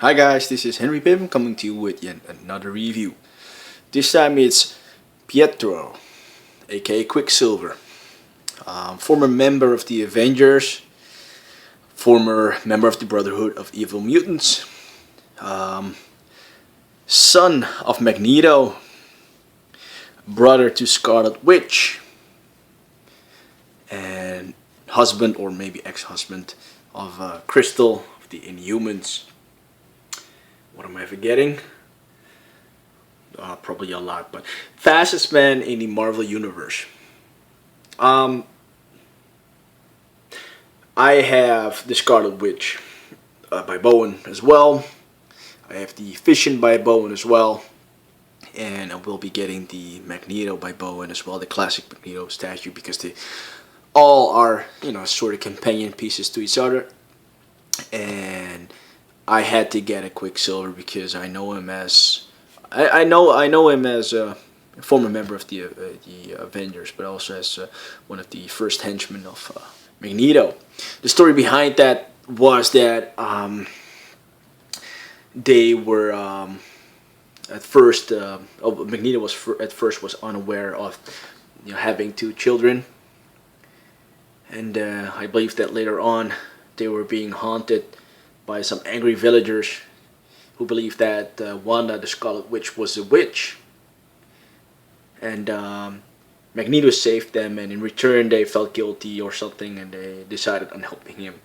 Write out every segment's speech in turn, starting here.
Hi guys, this is Henry Pim coming to you with yet another review. This time it's Pietro, aka Quicksilver, former member of the Avengers, former member of the Brotherhood of Evil Mutants, um, son of Magneto, brother to Scarlet Witch, and husband or maybe ex-husband of Crystal of the Inhumans. What am I forgetting? Probably a lot, but fastest man in the Marvel Universe. Um, I have the Scarlet Witch by Bowen as well. I have the Vision by Bowen as well. And I will be getting the Magneto by Bowen as well, the classic Magneto statue, because they all are, sort of companion pieces to each other. And I had to get a Quicksilver because I know him as I know him as a former member of the Avengers, but also as one of the first henchmen of Magneto. The story behind that was that they were at first. Magneto was at first was unaware of having two children, and I believe that later on they were being haunted by some angry villagers who believed that Wanda, the Scarlet Witch, was a witch, and Magneto saved them, and in return they felt guilty or something, and they decided on helping him,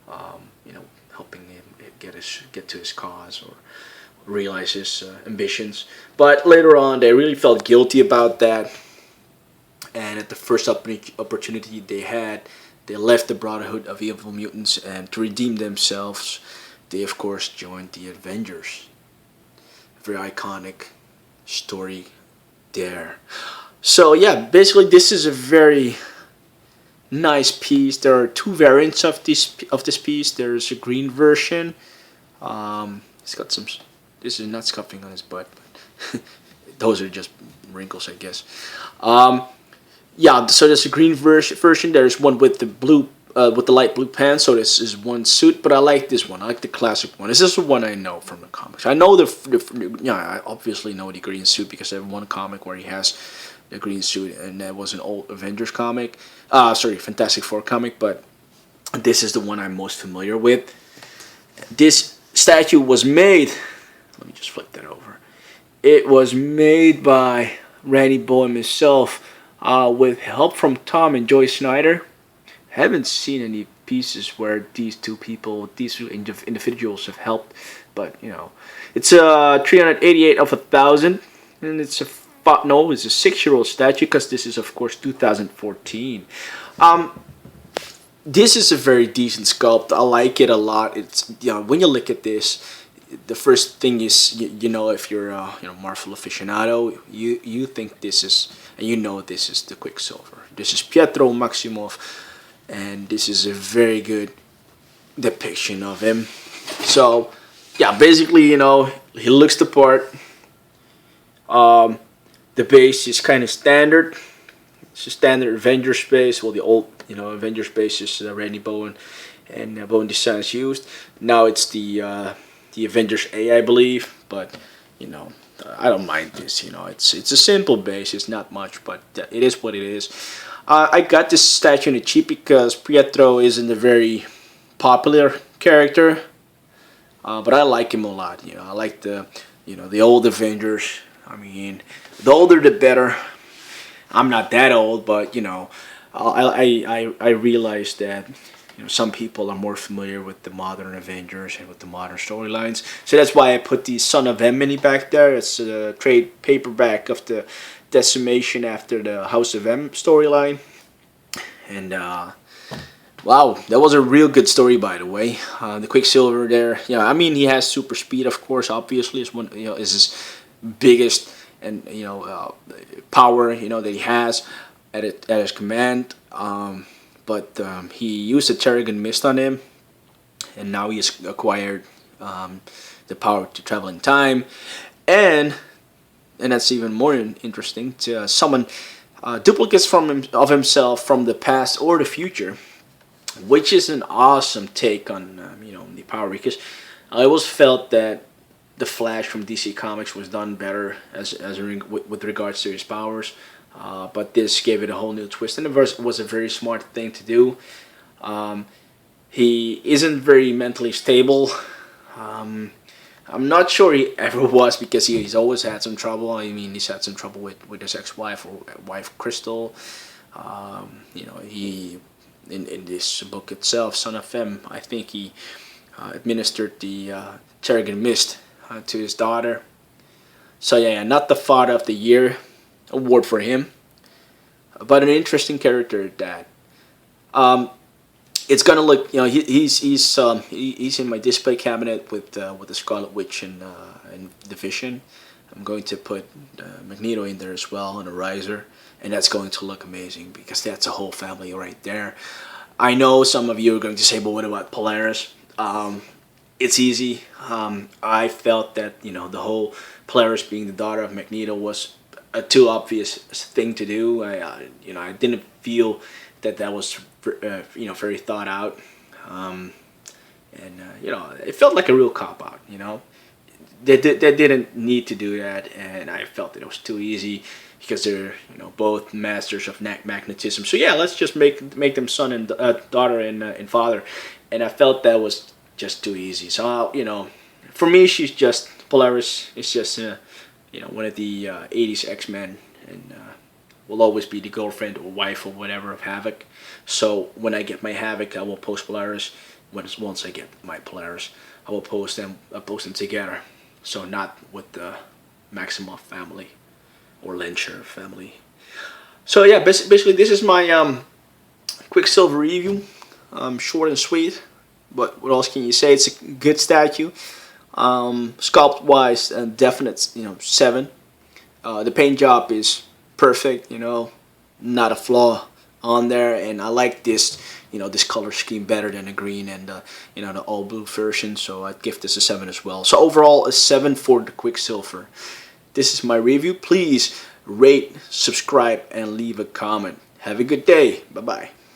um, you know, helping him get to his cause or realize his ambitions. But later on, they really felt guilty about that, and at the first opportunity they had, they left the Brotherhood of Evil Mutants, and to redeem themselves, they of course joined the Avengers. Very iconic story there. So yeah, basically this is a very nice piece. There are two variants of this piece. There's a green version. It's got some. This is not scuffing on his butt, but those are just wrinkles, I guess. Um, yeah, so there's a green version. There's one with the blue, with the light blue pants. So this is one suit, but I like this one. I like the classic one. This is the one I know from the comics. I know I obviously know the green suit because I have one comic where he has the green suit, and that was an old Avengers comic. Sorry, Fantastic Four comic, but this is the one I'm most familiar with. This statue was made. Let me just flip that over. It was made by Randy Bowen himself, with help from Tom and Joy Snyder. Haven't seen any pieces where these two people, these two individuals have helped, but it's a 388 of 1,000, and it's a no, it's a 6-year-old statue because this is of course 2014. Um, this is a very decent sculpt. I like it a lot. It's when you look at this, the first thing is if you're a Marvel aficionado, you think this is, and this is the Quicksilver. This is Pietro Maximoff, and this is a very good depiction of him. So yeah, basically he looks the part. The base is kind of standard. It's a standard Avengers base. Well, the old Avengers base is Randy Bowen and Bowen Designs used. Now it's the Avengers A, I believe, but I don't mind this. It's a simple base. It's not much, but it is what it is. I got this statue in a cheap because Pietro isn't a very popular character, but I like him a lot. I like the old Avengers. I mean, the older the better. I'm not that old, but I realize that some people are more familiar with the modern Avengers and with the modern storylines. So that's why I put the Son of M mini back there. It's a trade paperback of the decimation after the House of M storyline. And wow, that was a real good story, by the way. The Quicksilver there, I mean, he has super speed, of course. Obviously, is his biggest and power that he has at his command. But he used a Terrigen Mist on him, and now he has acquired the power to travel in time, and that's even more interesting, to summon duplicates of himself from the past or the future. which is an awesome take on the power, because I always felt that the Flash from DC Comics was done better with regards to his powers, but this gave it a whole new twist, and it was a very smart thing to do. Um, he isn't very mentally stable. Um, I'm not sure he ever was, because he's always had some trouble. I mean, he's had some trouble with his ex-wife or wife Crystal. He in this book itself, Son of M, I think he administered the Terrigen Mist to his daughter. So yeah, not the Father of the Year award for him, but an interesting character at that. Um, it's gonna look, he's in my display cabinet with the Scarlet Witch and the Vision. I'm going to put Magneto in there as well on a riser, and that's going to look amazing, because that's a whole family right there. I know some of you are going to say, but what about Polaris? It's easy. I felt that the whole Polaris being the daughter of Magneto was a too obvious thing to do. I didn't feel that was very thought out, and it felt like a real cop out. They didn't need to do that, and I felt that it was too easy, because they're both masters of magnetism. So yeah, let's just make them son and daughter and father, and I felt that was just too easy. So for me, she's just Polaris. It's just one of the '80s X-Men, and will always be the girlfriend or wife or whatever of Havoc. So when I get my Havoc, I will post Polaris. Once I get my Polaris, I will post them together. So not with the Maximoff family or Lyncher family. So yeah, basically this is my Quicksilver review. Short and sweet, but what else can you say? It's a good statue. Sculpt wise, definite 7. The paint job is perfect. Not a flaw on there, and I like this this color scheme better than the green and the all blue version, so I'd give this a 7 as well. So overall, a 7 for the Quicksilver. This is my review. Please rate, subscribe, and leave a comment. Have a good day. Bye bye.